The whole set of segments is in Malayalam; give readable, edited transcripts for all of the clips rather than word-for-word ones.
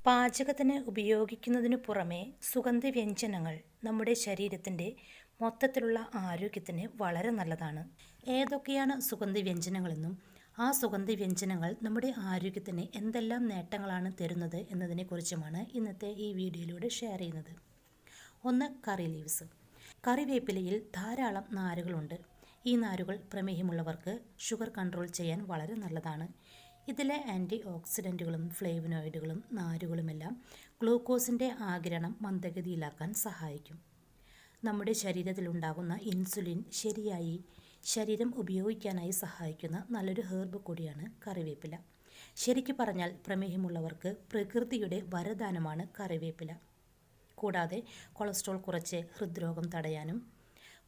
പാചകത്തിന് ഉപയോഗിക്കുന്നതിനു പുറമെ സുഗന്ധവ്യഞ്ജനങ്ങൾ നമ്മുടെ ശരീരത്തിൻ്റെ മൊത്തത്തിലുള്ള ആരോഗ്യത്തിന് വളരെ നല്ലതാണ്. ഏതൊക്കെയാണ് സുഗന്ധവ്യഞ്ജനങ്ങളെന്നും ആ സുഗന്ധവ്യഞ്ജനങ്ങൾ നമ്മുടെ ആരോഗ്യത്തിന് എന്തെല്ലാം നേട്ടങ്ങളാണ് തരുന്നത് എന്നതിനെക്കുറിച്ചുമാണ് ഇന്നത്തെ ഈ വീഡിയോയിലൂടെ ഷെയർ ചെയ്യുന്നത്. ഒന്ന്, കറി ലീവ്സ്. കറിവേപ്പിലയിൽ ധാരാളം നാരുകളുണ്ട്. ഈ നാരുകൾ പ്രമേഹമുള്ളവർക്ക് ഷുഗർ കൺട്രോൾ ചെയ്യാൻ വളരെ നല്ലതാണ്. ഇതിലെ ആൻറ്റി ഓക്സിഡൻറ്റുകളും ഫ്ലേവനോയിഡുകളും നാരുകളുമെല്ലാം ഗ്ലൂക്കോസിൻ്റെ ആഗിരണം മന്ദഗതിയിലാക്കാൻ സഹായിക്കും. നമ്മുടെ ശരീരത്തിലുണ്ടാകുന്ന ഇൻസുലിൻ ശരിയായി ശരീരം ഉപയോഗിക്കാനായി സഹായിക്കുന്ന നല്ലൊരു ഹെർബ് കൂടിയാണ് കറിവേപ്പില. ശരിക്കു പറഞ്ഞാൽ പ്രമേഹമുള്ളവർക്ക് പ്രകൃതിയുടെ വരദാനമാണ് കറിവേപ്പില. കൂടാതെ കൊളസ്ട്രോൾ കുറച്ച് ഹൃദ്രോഗം തടയാനും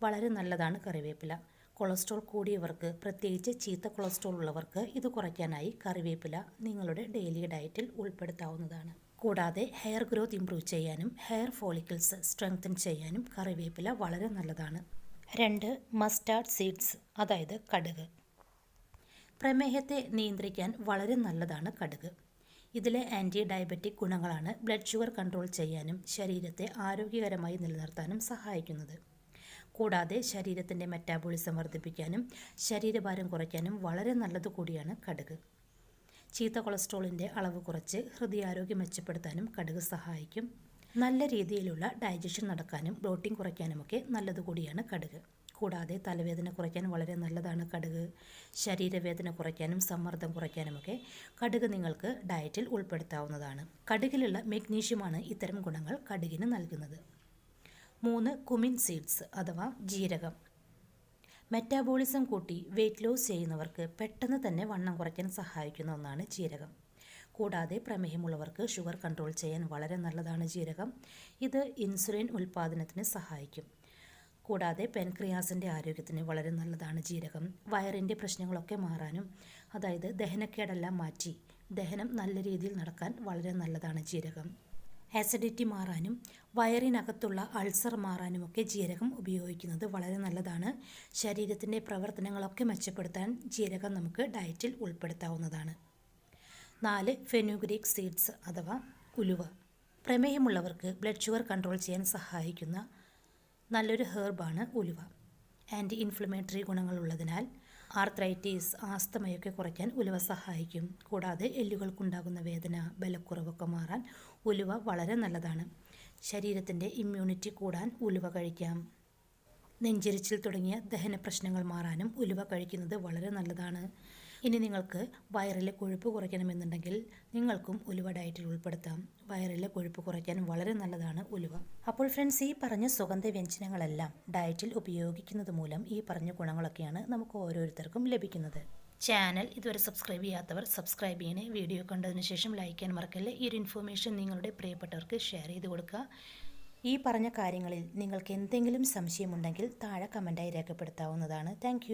വളരെ നല്ലതാണ് കറിവേപ്പില. കൊളസ്ട്രോൾ കൂടിയവർക്ക്, പ്രത്യേകിച്ച് ചീത്ത കൊളസ്ട്രോൾ ഉള്ളവർക്ക് ഇത് കുറയ്ക്കാനായി കറിവേപ്പില നിങ്ങളുടെ ഡെയിലി ഡയറ്റിൽ ഉൾപ്പെടുത്താവുന്നതാണ്. കൂടാതെ ഹെയർ ഗ്രോത്ത് ഇംപ്രൂവ് ചെയ്യാനും ഹെയർ ഫോളിക്കിൾസ് സ്ട്രെങ്തൻ ചെയ്യാനും കറിവേപ്പില വളരെ നല്ലതാണ്. 2, മസ്റ്റാർഡ് സീഡ്സ്, അതായത് കടുക്. പ്രമേഹത്തെ നിയന്ത്രിക്കാൻ വളരെ നല്ലതാണ് കടുക്. ഇതിലെ ആൻറ്റി ഡയബറ്റിക് ഗുണങ്ങളാണ് ബ്ലഡ് ഷുഗർ കൺട്രോൾ ചെയ്യാനും ശരീരത്തെ ആരോഗ്യകരമായി നിലനിർത്താനും സഹായിക്കുന്നത്. കൂടാതെ ശരീരത്തിൻ്റെ മെറ്റാബോളിസം വർദ്ധിപ്പിക്കാനും ശരീരഭാരം കുറയ്ക്കാനും വളരെ നല്ലതു കൂടിയാണ് കടുക്. ചീത്ത കൊളസ്ട്രോളിൻ്റെ അളവ് കുറച്ച് ഹൃദയാരോഗ്യം മെച്ചപ്പെടുത്താനും കടുക് സഹായിക്കും. നല്ല രീതിയിലുള്ള ഡൈജഷൻ നടക്കാനും ബ്ലോട്ടിംഗ് കുറയ്ക്കാനുമൊക്കെ നല്ലതു കൂടിയാണ് കടുക്. കൂടാതെ തലവേദന കുറയ്ക്കാൻ വളരെ നല്ലതാണ് കടുക്. ശരീരവേദന കുറയ്ക്കാനും സമ്മർദ്ദം കുറയ്ക്കാനുമൊക്കെ കടുക് നിങ്ങൾക്ക് ഡയറ്റിൽ ഉൾപ്പെടുത്താവുന്നതാണ്. കടുകിലുള്ള മെഗ്നീഷ്യമാണ് ഇത്തരം ഗുണങ്ങൾ കടുകിന് നൽകുന്നത്. 3, കുമിൻ സീഡ്സ് അഥവാ ജീരകം. മെറ്റാബോളിസം കൂട്ടി വെയിറ്റ് ലോസ് ചെയ്യുന്നവർക്ക് പെട്ടെന്ന് തന്നെ വണ്ണം കുറയ്ക്കാൻ സഹായിക്കുന്ന ഒന്നാണ് ജീരകം. കൂടാതെ പ്രമേഹമുള്ളവർക്ക് ഷുഗർ കൺട്രോൾ ചെയ്യാൻ വളരെ നല്ലതാണ് ജീരകം. ഇത് ഇൻസുലിൻ ഉൽപ്പാദനത്തിന് സഹായിക്കും. കൂടാതെ പെൻക്രിയാസിൻ്റെ ആരോഗ്യത്തിന് വളരെ നല്ലതാണ് ജീരകം. വയറിൻ്റെ പ്രശ്നങ്ങളൊക്കെ മാറാനും, അതായത് ദഹനക്കേടെല്ലാം മാറ്റി ദഹനം നല്ല രീതിയിൽ നടക്കാൻ വളരെ നല്ലതാണ് ജീരകം. ആസിഡിറ്റി മാറാനും വയറിനകത്തുള്ള അൾസർ മാറാനുമൊക്കെ ജീരകം ഉപയോഗിക്കുന്നത് വളരെ നല്ലതാണ്. ശരീരത്തിൻ്റെ പ്രവർത്തനങ്ങളൊക്കെ മെച്ചപ്പെടുത്താൻ ജീരകം നമുക്ക് ഡയറ്റിൽ ഉൾപ്പെടുത്താവുന്നതാണ്. 4, ഫെനുഗ്രീക്ക് സീഡ്സ് അഥവാ ഉലുവ. പ്രമേഹമുള്ളവർക്ക് ബ്ലഡ് ഷുഗർ കൺട്രോൾ ചെയ്യാൻ സഹായിക്കുന്ന നല്ലൊരു ഹെർബാണ് ഉലുവ. ആൻറ്റി ഇൻഫ്ലമേറ്ററി ഗുണങ്ങളുള്ളതിനാൽ ആർത്രൈറ്റിസ്, ആസ്തമയൊക്കെ കുറയ്ക്കാൻ ഉലുവ സഹായിക്കും. കൂടാതെ എല്ലുകൾക്കുണ്ടാകുന്ന വേദന, ബലക്കുറവൊക്കെ മാറാൻ ഉലുവ വളരെ നല്ലതാണ്. ശരീരത്തിൻ്റെ ഇമ്മ്യൂണിറ്റി കൂടാൻ ഉലുവ കഴിക്കാം. നെഞ്ചിരിച്ചിൽ തുടങ്ങിയ ദഹന പ്രശ്നങ്ങൾ മാറാനും ഉലുവ കഴിക്കുന്നത് വളരെ നല്ലതാണ്. ഇനി നിങ്ങൾക്ക് വയറിലെ കൊഴുപ്പ് കുറയ്ക്കണമെന്നുണ്ടെങ്കിൽ നിങ്ങൾക്കും ഉലുവ ഡയറ്റിൽ ഉൾപ്പെടുത്താം. വയറിലെ കൊഴുപ്പ് കുറയ്ക്കാൻ വളരെ നല്ലതാണ് ഉലുവ. അപ്പോൾ ഫ്രണ്ട്സ്, ഈ പറഞ്ഞ സുഗന്ധവ്യഞ്ജനങ്ങളെല്ലാം ഡയറ്റിൽ ഉപയോഗിക്കുന്നത് മൂലം ഈ പറഞ്ഞ ഗുണങ്ങളൊക്കെയാണ് നമുക്ക് ഓരോരുത്തർക്കും ലഭിക്കുന്നത്. ചാനൽ ഇതുവരെ സബ്സ്ക്രൈബ് ചെയ്യാത്തവർ സബ്സ്ക്രൈബ് ചെയ്യണേ. വീഡിയോ കണ്ടതിന് ശേഷം ലൈക്ക് ചെയ്യാൻ മറക്കല്ലേ. ഈ ഒരു ഇൻഫോർമേഷൻ നിങ്ങളുടെ പ്രിയപ്പെട്ടവർക്ക് ഷെയർ ചെയ്ത് കൊടുക്കുക. ഈ പറഞ്ഞ കാര്യങ്ങളിൽ നിങ്ങൾക്ക് എന്തെങ്കിലും സംശയമുണ്ടെങ്കിൽ താഴെ കമൻറ്റായി രേഖപ്പെടുത്താവുന്നതാണ്. താങ്ക്